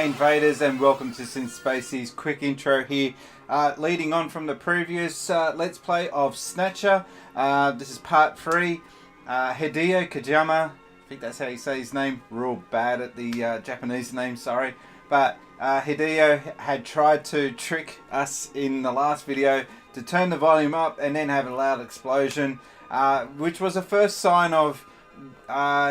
invaders, and welcome to Sin Spacey's quick intro here. Leading on from the previous Let's Play of Snatcher. This is part 3. Hideo Kojima, I think that's how you say his name. We're all bad at the Japanese name, sorry. But Hideo had tried to trick us in the last video to turn the volume up and then have a loud explosion, which was the first sign of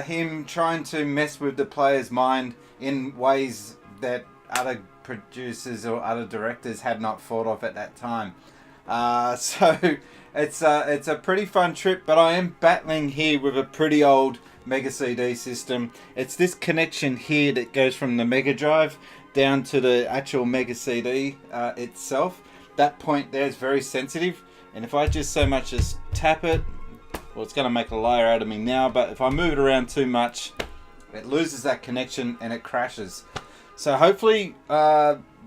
him trying to mess with the player's mind in ways that other producers or other directors had not thought of at that time. So it's a pretty fun trip, but I am battling here with a pretty old Mega CD system. It's this connection here that goes from the Mega Drive down to the actual Mega CD itself. That point there is very sensitive, and if I just so much as tap it, well, it's going to make a liar out of me now, but if I move it around too much, it loses that connection and it crashes. So hopefully,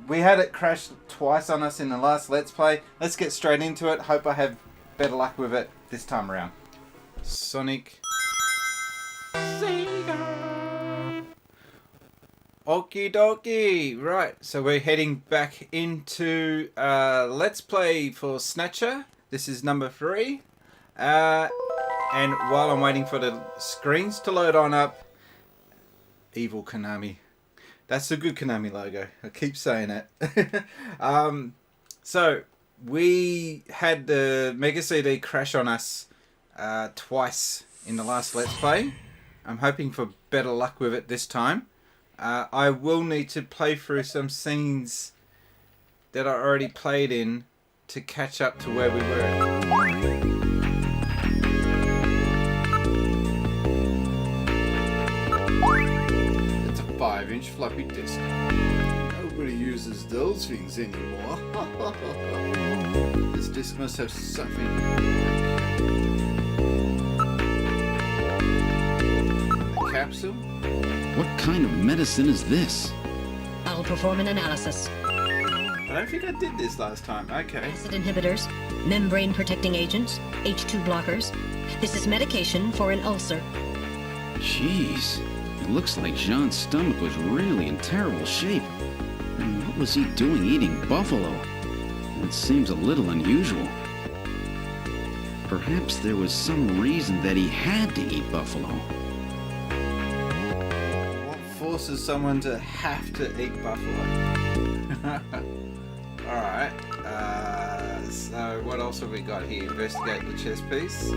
we had it crash twice on us in the last Let's Play. Let's get straight into it. Hope I have better luck with it this time around. Sonic. Sega. Okie dokie. Right, so we're heading back into Let's Play for Snatcher. This is number 3. And while I'm waiting for the screens to load on up, evil Konami. That's a good Konami logo. I keep saying it. So we had the Mega CD crash on us twice in the last Let's Play. I'm hoping for better luck with it this time. I will need to play through some scenes that I already played in to catch up to where we were. It's a 5-inch floppy disk. Nobody uses those things anymore. This disk must have something. The capsule? What kind of medicine is this? I'll perform an analysis. I don't think I did this last time. Okay. Acid inhibitors, membrane protecting agents, H2 blockers. This is medication for an ulcer. Jeez, it looks like Jean's stomach was really in terrible shape. And what was he doing eating buffalo? It seems a little unusual. Perhaps there was some reason that he had to eat buffalo. What forces someone to have to eat buffalo? Alright, so what else have we got here? Investigate the chess piece.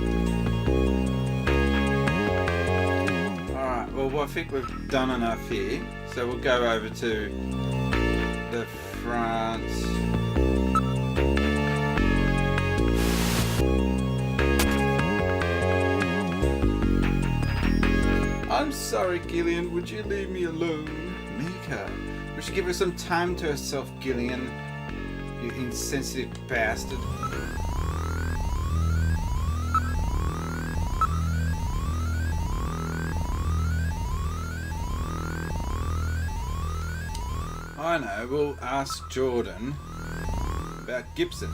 Alright, well I think we've done enough here. So we'll go over to the front. I'm sorry, Gillian, would you leave me alone? Mika, we should give her some time to herself, Gillian. You insensitive bastard. I know, we'll ask Jordan about Gibson.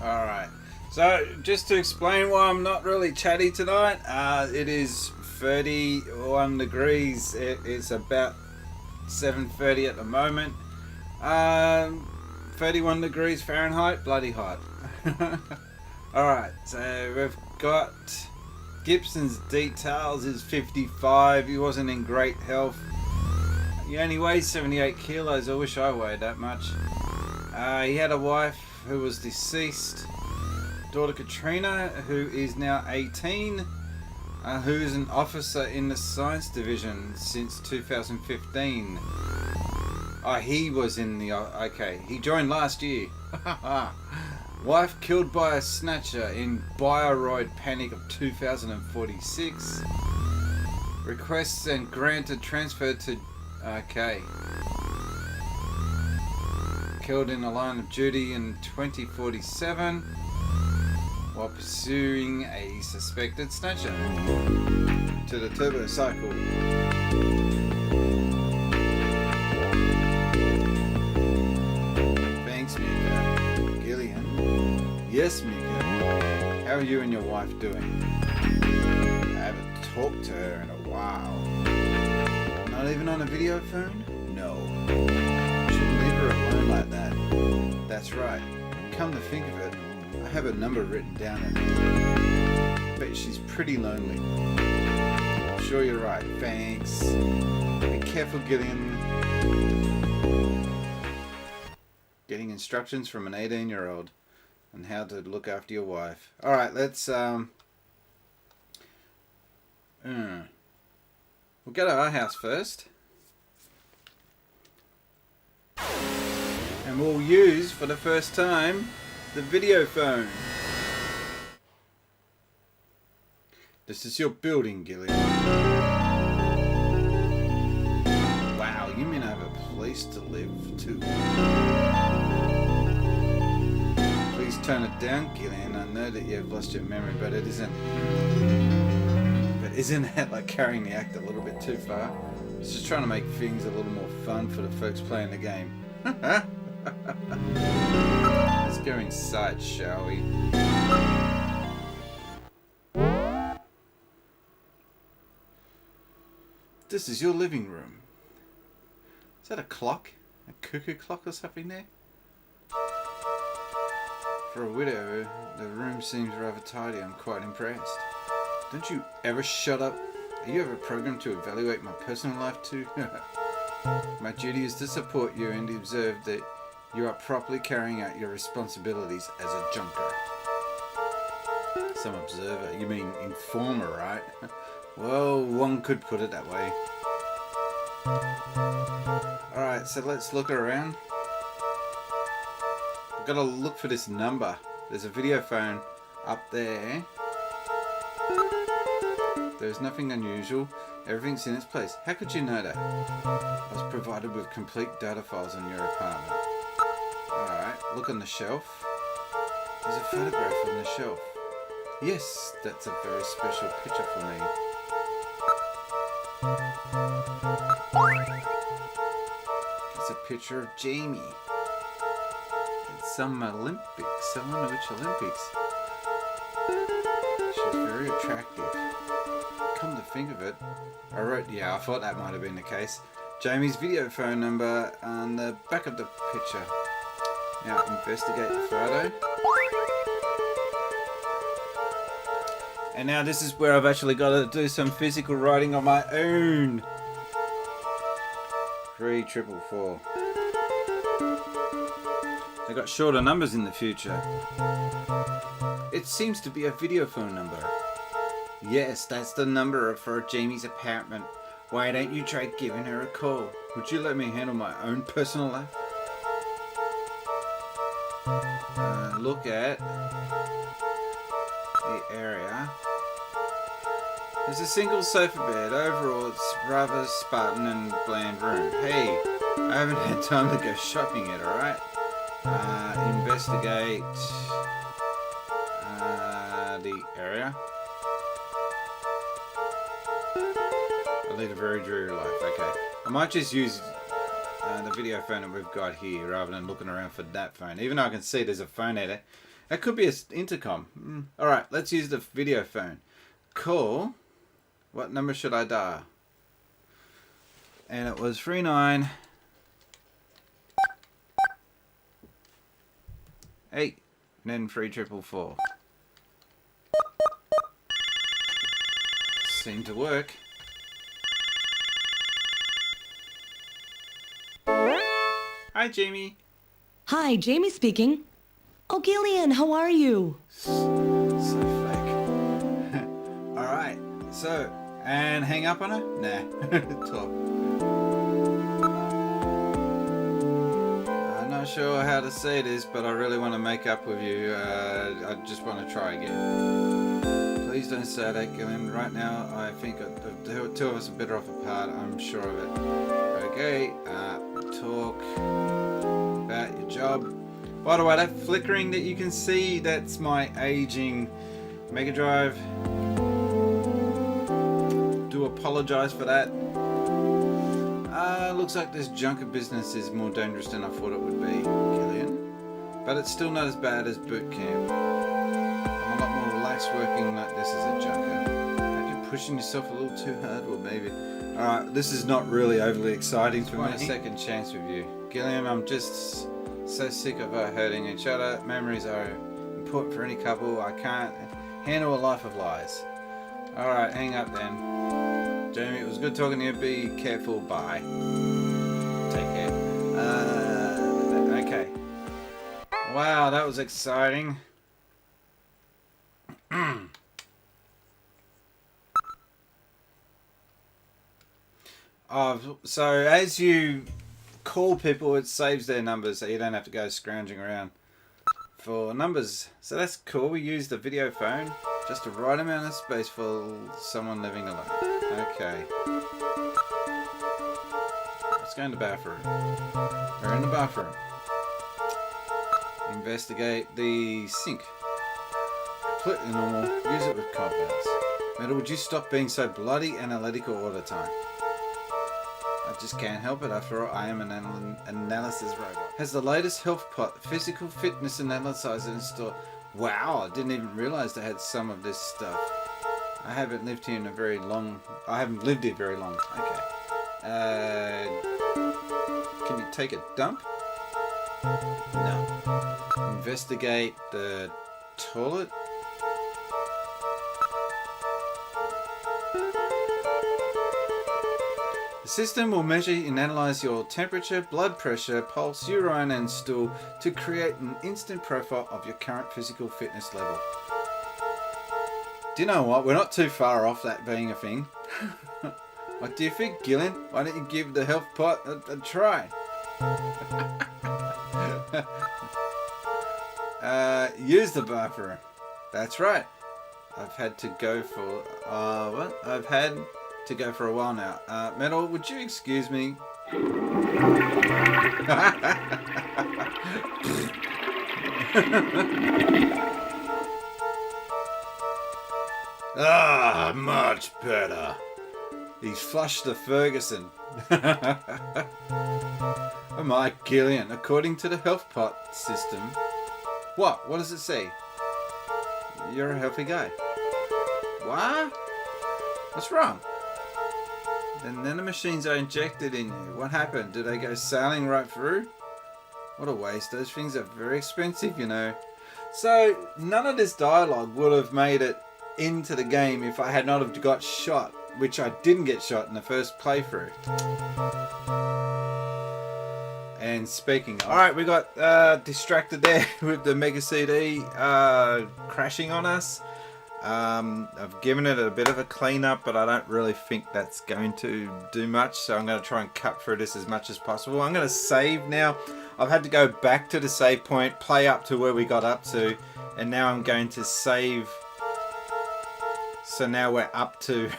Alright, so just to explain why I'm not really chatty tonight, it is 31 degrees. It is about 7:30 at the moment. 31 degrees Fahrenheit, bloody hot. Alright, so we've got Gibson's details is 55. He wasn't in great health. He only weighs 78 kilos. I wish I weighed that much. He had a wife who was deceased, daughter Katrina, who is now 18, who is an officer in the science division since 2015. Oh, he was in the... okay, he joined last year. Wife killed by a snatcher in Bioroid Panic of 2046. Requests and granted transfer to... okay. Killed in the line of duty in 2047 while pursuing a suspected snatcher. to the turbo cycle. Thanks, Mika. Gillian. Yes, Mika. How are you and your wife doing? I haven't talked to her in a while. Not even on a video phone? No. Shouldn't leave her alone like that. That's right. Come to think of it, I have a number written down in it. Bet she's pretty lonely. I'm sure you're right. Thanks. Be careful, Gillian. Getting instructions from an 18-year-old on how to look after your wife. Alright, let's we'll go to our house first. And we'll use, for the first time, the video phone. This is your building, Gillian. Wow, you mean I have a place to live, too. Please turn it down, Gillian. I know that you've lost your memory, but it isn't... But isn't that like carrying the act a little bit too far? It's just trying to make things a little more fun for the folks playing the game. Let's go inside, shall we? This is your living room. Is that a clock? A cuckoo clock or something there? For a widow, the room seems rather tidy. I'm quite impressed. Don't you ever shut up? Are you ever programmed to evaluate my personal life too? My duty is to support you and to observe that you are properly carrying out your responsibilities as a junker. Some observer? You mean informer, right? Well, one could put it that way. Alright, so let's look around. I've got to look for this number. There's a video phone up there. There's nothing unusual. Everything's in its place. How could you know that? I was provided with complete data files on your apartment. Alright, look on the shelf. There's a photograph on the shelf. Yes, that's a very special picture for me. It's a picture of Jamie. It's some Olympics. I wonder which Olympics. She's very attractive. Come to think of it, I thought that might have been the case. Jamie's video phone number on the back of the picture. Now investigate the photo. And now this is where I've actually got to do some physical writing on my own. 3444. They got shorter numbers in the future. It seems to be a video phone number. Yes, that's the number for Jamie's apartment. Why don't you try giving her a call? Would you let me handle my own personal life? Look at the area. There's a single sofa bed. Overall, it's rather Spartan and bland room. Hey, I haven't had time to go shopping yet, alright? Investigate the area. I lead a very dreary life. Okay, I might just use the video phone that we've got here rather than looking around for that phone. Even though I can see there's a phone at it. That could be an intercom. Alright, let's use the video phone. Call. What number should I dial? And it was 39 8 and then 3444. Seemed to work. Hi, Jamie. Hi, Jamie speaking. Oh, Gillian, how are you? So fake. Alright, so, and hang up on her? Nah, talk. I'm not sure how to say this, but I really want to make up with you. I just want to try again. Please don't say that, Gillian. Right now, I think the two of us are better off apart. I'm sure of it. Okay, talk about your job. By the way, that flickering that you can see, that's my aging Mega Drive. apologise for that. Looks like this junker business is more dangerous than I thought it would be, Gillian. But it's still not as bad as boot camp. I'm a lot more relaxed working like this as a junker. Are you pushing yourself a little too hard? Well, maybe. Alright, this is not really overly exciting for me. A second chance with you. Gillian, I'm just so sick of hurting each other. Memories are important for any couple. I can't handle a life of lies. Alright, hang up then. Jamie, it was good talking to you. Be careful. Bye. Take care. Okay. Wow, that was exciting. So as you call people, it saves their numbers, so you don't have to go scrounging around for numbers. So that's cool. We used the video phone, just the right amount of space for someone living alone. Okay. Let's go in the bathroom. We're in the bathroom. Investigate the sink. Completely normal. Use it with confidence. Metal, would you stop being so bloody analytical all the time? I just can't help it. After all, I am an analysis robot. Has the latest health pot, physical fitness analyzer installed. Wow, I didn't even realize they had some of this stuff. I haven't lived here very long. Okay. Can you take a dump? No. Investigate the toilet. The system will measure and analyze your temperature, blood pressure, pulse, urine and stool to create an instant profile of your current physical fitness level. Do you know what? We're not too far off that being a thing. What do you think, Gillian? Why don't you give the health pot a try? Use the bathroom. That's right. I've had to go for I've had to go for a while now. Metal, would you excuse me? Much better. He's flushed the Ferguson. Oh my, Gillian, according to the health pot system. What? What does it say? You're a healthy guy. What? What's wrong? The nanomachines are injected in you. What happened? Did they go sailing right through? What a waste. Those things are very expensive, you know. So, none of this dialogue would have made it into the game if I had not have got shot, which I didn't get shot in the first playthrough. And speaking of, alright, we got distracted there with the Mega CD crashing on us. I've given it a bit of a clean up, but I don't really think that's going to do much, so I'm going to try and cut through this as much as possible. I'm going to save now. I've had to go back to the save point, play up to where we got up to, and now I'm going to save. So now we're up to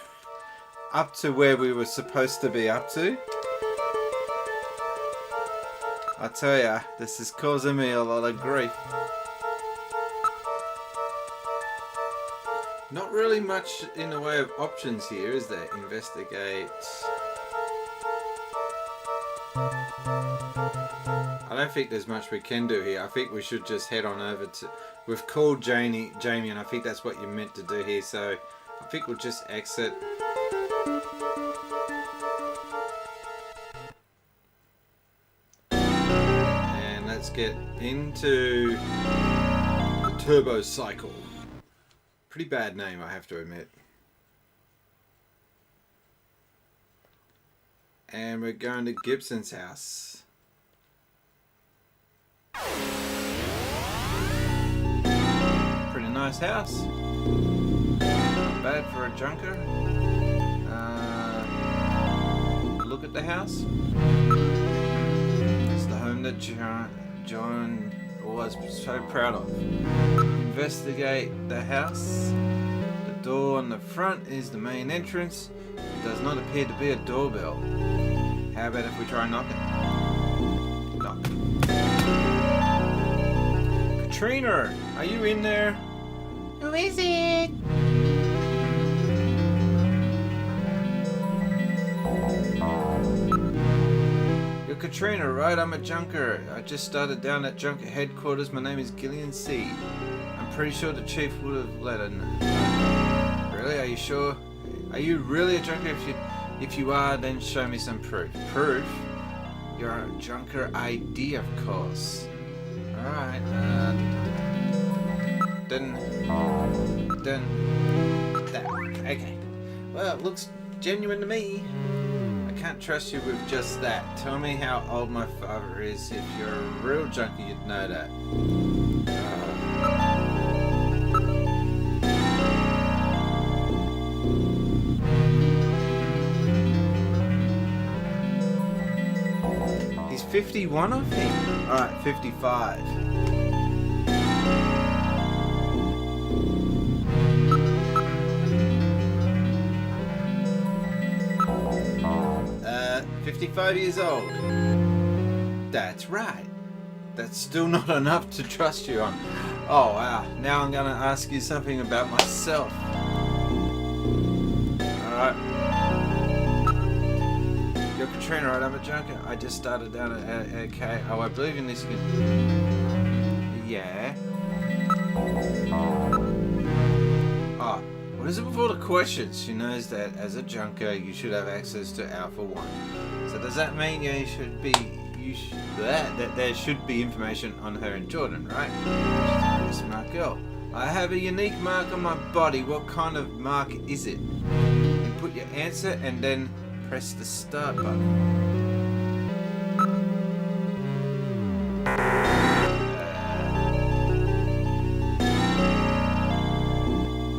where we were supposed to be up to. I tell ya, this is causing me a lot of grief. Not really much in the way of options here, is there? Investigate. I don't think there's much we can do here. I think we should just head on over to... We've called Jamie, and I think that's what you're meant to do here, so I think we'll just exit. And let's get into the Turbo Cycle. Pretty bad name, I have to admit. And we're going to Gibson's house. Pretty nice house. Not bad for a junker. Look at the house. It's the home that John was so proud of. Investigate the house. The door on the front is the main entrance. It does not appear to be a doorbell. How about if we try knocking? Knock. Katrina, are you in there? Who is it? You're Katrina, right? I'm a junker. I just started down at junker headquarters. My name is Gillian Seed. I'm pretty sure the chief would have let her know. Really? Are you sure? Are you really a junker? If you are, then show me some proof. Proof? You're a junker ID, of course. Alright. Then that. Okay. Well, it looks genuine to me. I can't trust you with just that. Tell me how old my father is. If you're a real junkie, you'd know that. He's 51, I think. Alright, 55. 55 years old. That's right. That's still not enough to trust you on. Oh wow, now I'm gonna ask you something about myself. Alright. You're Katrina, right? I'm a junker. I just started down at okay. Oh, I believe in this. Yeah. Oh, what is it with all the questions? She knows that as a junker, you should have access to Alpha 1. So does that mean that there should be information on her and Jordan, right? She's a very smart girl. I have a unique mark on my body. What kind of mark is it? Input your answer and then press the start button.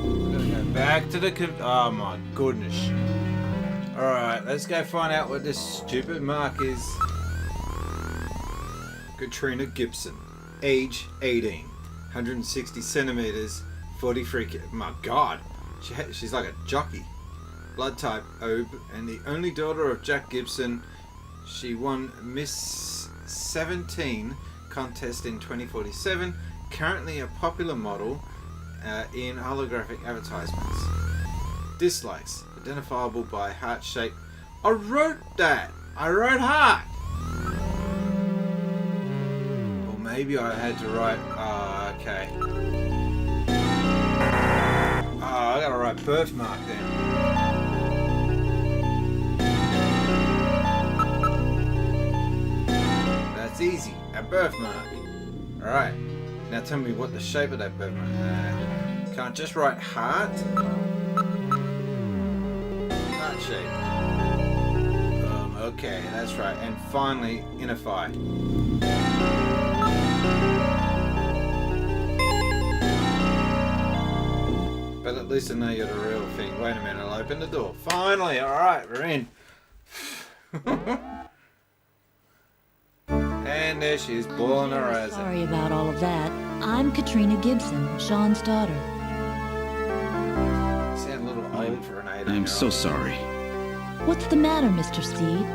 We're gonna go back to the oh my goodness. Alright, let's go find out what this stupid mark is. Katrina Gibson, age 18, 160 centimeters, 43 kilos. My god, she's like a jockey. Blood type Ob, and the only daughter of Jack Gibson. She won Miss 17 contest in 2047, currently a popular model in holographic advertisements. Dislikes, identifiable by heart shape. I wrote that. I wrote heart. Or maybe I had to write. Okay. I gotta write birthmark then. That's easy. A birthmark. Alright. Now tell me what the shape of that birthmark. Can't just write heart. Heart shape. Okay, that's right. And finally, Inify. But at least I know you're the real thing. Wait a minute, I'll open the door. Finally, alright, we're in. And there she is, bawling her eyes out. Sorry about all of that. I'm Katrina Gibson, Sean's daughter. You sound a little old for an 18-year-old. I'm so sorry. What's the matter, Mr. Seed?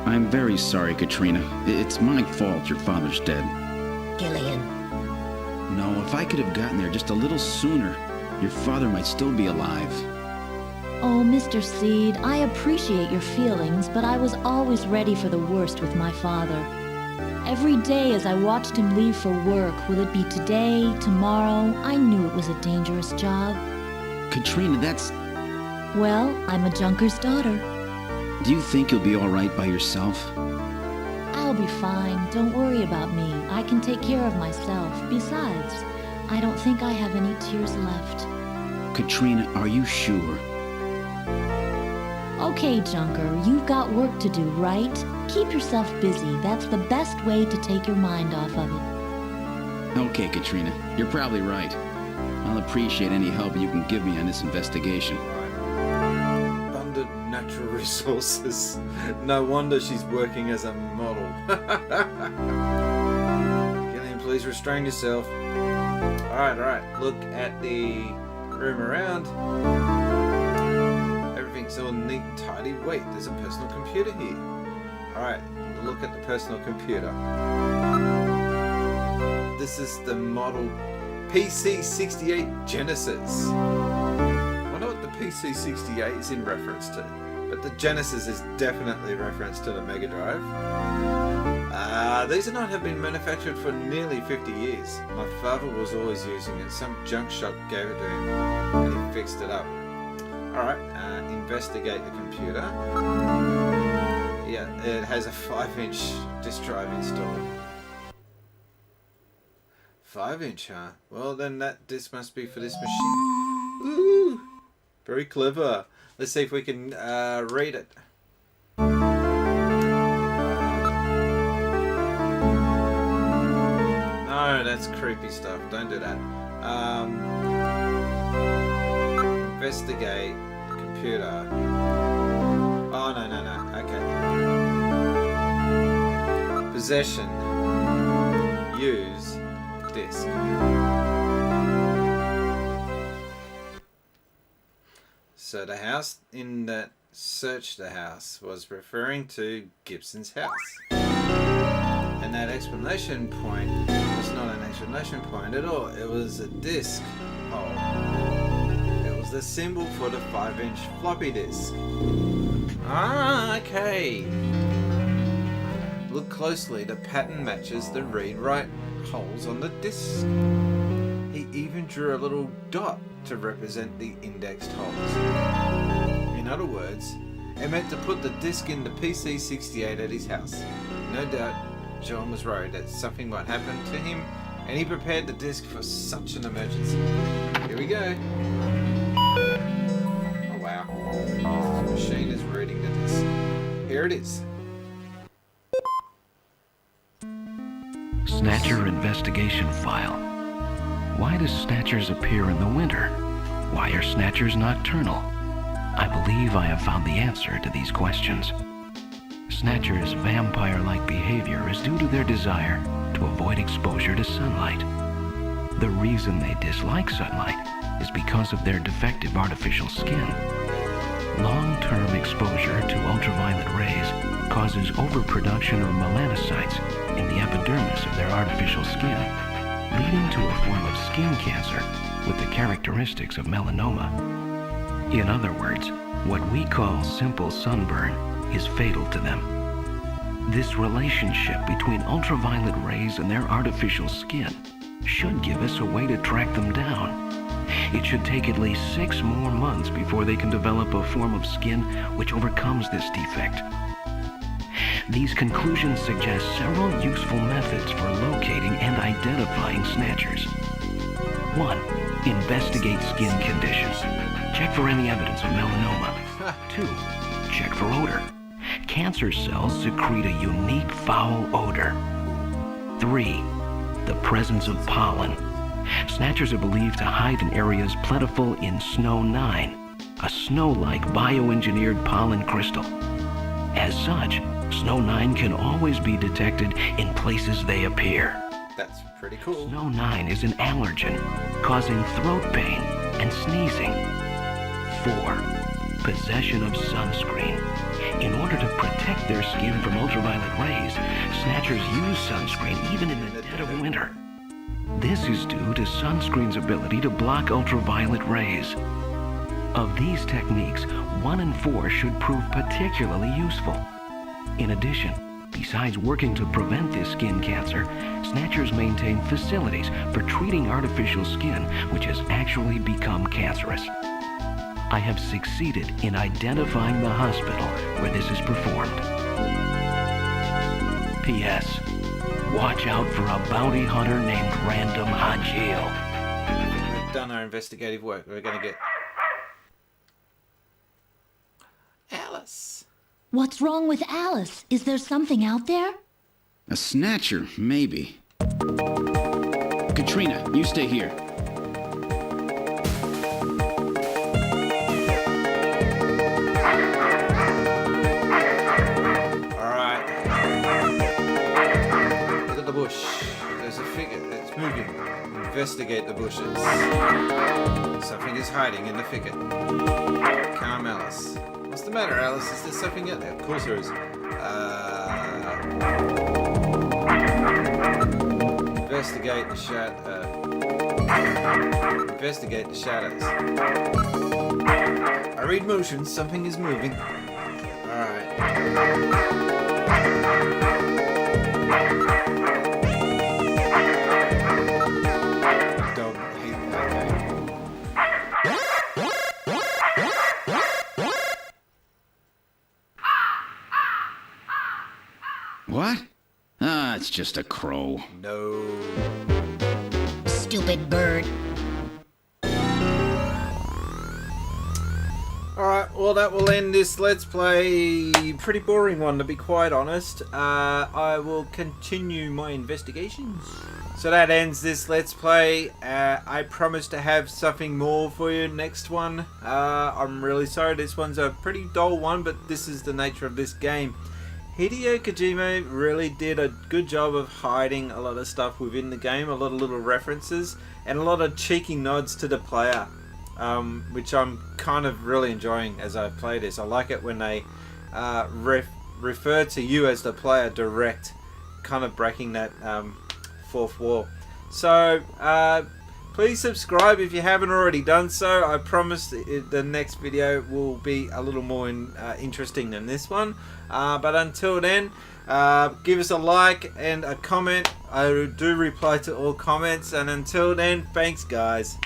I'm very sorry, Katrina. It's my fault your father's dead. Gillian. No, if I could have gotten there just a little sooner, your father might still be alive. Oh, Mr. Seed, I appreciate your feelings, but I was always ready for the worst with my father. Every day as I watched him leave for work, will it be today, tomorrow, I knew it was a dangerous job. Katrina, that's... Well, I'm a junker's daughter. Do you think you'll be all right by yourself? I'll be fine. Don't worry about me. I can take care of myself. Besides, I don't think I have any tears left. Katrina, are you sure? Okay, Junker, you've got work to do, right? Keep yourself busy. That's the best way to take your mind off of it. Okay, Katrina, you're probably right. I'll appreciate any help you can give me on this investigation. Abundant natural resources. No wonder she's working as a model. Gillian, please restrain yourself. Alright. Look at the room around. Everything's all neat and tidy. Wait, there's a personal computer here. Alright, look at the personal computer. This is the model PC68 Genesis. I wonder what the PC68 is in reference to. But the Genesis is definitely reference to the Mega Drive. These are not have been manufactured for nearly 50 years. My father was always using it. Some junk shop gave it to him and he fixed it up. Alright, investigate the computer. Yeah, it has a 5-inch disk drive installed. 5-inch, huh? Well, then that disc must be for this machine. Ooh, very clever. Let's see if we can read it. No, that's creepy stuff. Don't do that. Investigate the computer. Oh, no. Okay. Possession. Use disk. So the house in that search the house was referring to Gibson's house. And that exclamation point was not an exclamation point at all. It was a disk hole. It was the symbol for the 5-inch floppy disk. Ah, okay. Look closely. The pattern matches the read-write holes on the disk. He even drew a little dot to represent the indexed holes. In other words, it meant to put the disk in the PC-68 at his house. No doubt, John was worried that something might happen to him, and he prepared the disk for such an emergency. Here we go. Oh wow. The machine is reading the disk. Here it is. Snatcher investigation file. Why do Snatchers appear in the winter? Why are Snatchers nocturnal? I believe I have found the answer to these questions. Snatchers' vampire-like behavior is due to their desire to avoid exposure to sunlight. The reason they dislike sunlight is because of their defective artificial skin. Long-term exposure to ultraviolet rays causes overproduction of melanocytes in the epidermis of their artificial skin, leading to a form of skin cancer with the characteristics of melanoma. In other words, what we call simple sunburn is fatal to them. This relationship between ultraviolet rays and their artificial skin should give us a way to track them down. It should take at least 6 more months before they can develop a form of skin which overcomes this defect. These conclusions suggest several useful methods for locating and identifying Snatchers. 1. Investigate skin conditions. Check for any evidence of melanoma. 2. Check for odor. Cancer cells secrete a unique foul odor. 3. The presence of pollen. Snatchers are believed to hide in areas plentiful in Snow 9, a snow-like bioengineered pollen crystal. As such, Snow 9 can always be detected in places they appear. That's pretty cool. Snow 9 is an allergen, causing throat pain and sneezing. 4. Possession of sunscreen. In order to protect their skin from ultraviolet rays, Snatchers use sunscreen even in the dead of winter. This is due to sunscreen's ability to block ultraviolet rays. Of these techniques, 1 and 4 should prove particularly useful. In addition, besides working to prevent this skin cancer, Snatchers maintain facilities for treating artificial skin which has actually become cancerous. I have succeeded in identifying the hospital where this is performed. P.S. Watch out for a bounty hunter named Random Hajil. We've done our investigative work. We're going to get Alice. What's wrong with Alice? Is there something out there? A Snatcher, maybe. Katrina, you stay here. Alright. Look at the bush. There's a figure. It's moving. Investigate the bushes. Something is hiding in the thicket. Calm Alice. What's the matter, Alice? Is there something out there? Of course there is. Investigate the Investigate the shadows. I read motion. Something is moving. Dog hate that game. What? Ah, it's just a crow. No. Stupid bird. Alright, well that will end this Let's Play. Pretty boring one, to be quite honest. I will continue my investigations. So that ends this Let's Play. I promise to have something more for you next one. I'm really sorry, this one's a pretty dull one, but this is the nature of this game. Hideo Kojima really did a good job of hiding a lot of stuff within the game, a lot of little references, and a lot of cheeky nods to the player, which I'm kind of really enjoying as I play this. I like it when they refer to you as the player direct, kind of breaking that fourth wall. So please subscribe if you haven't already done so. I promise the next video will be a little more interesting than this one. But until then, give us a like and a comment. I do reply to all comments. And until then, thanks guys.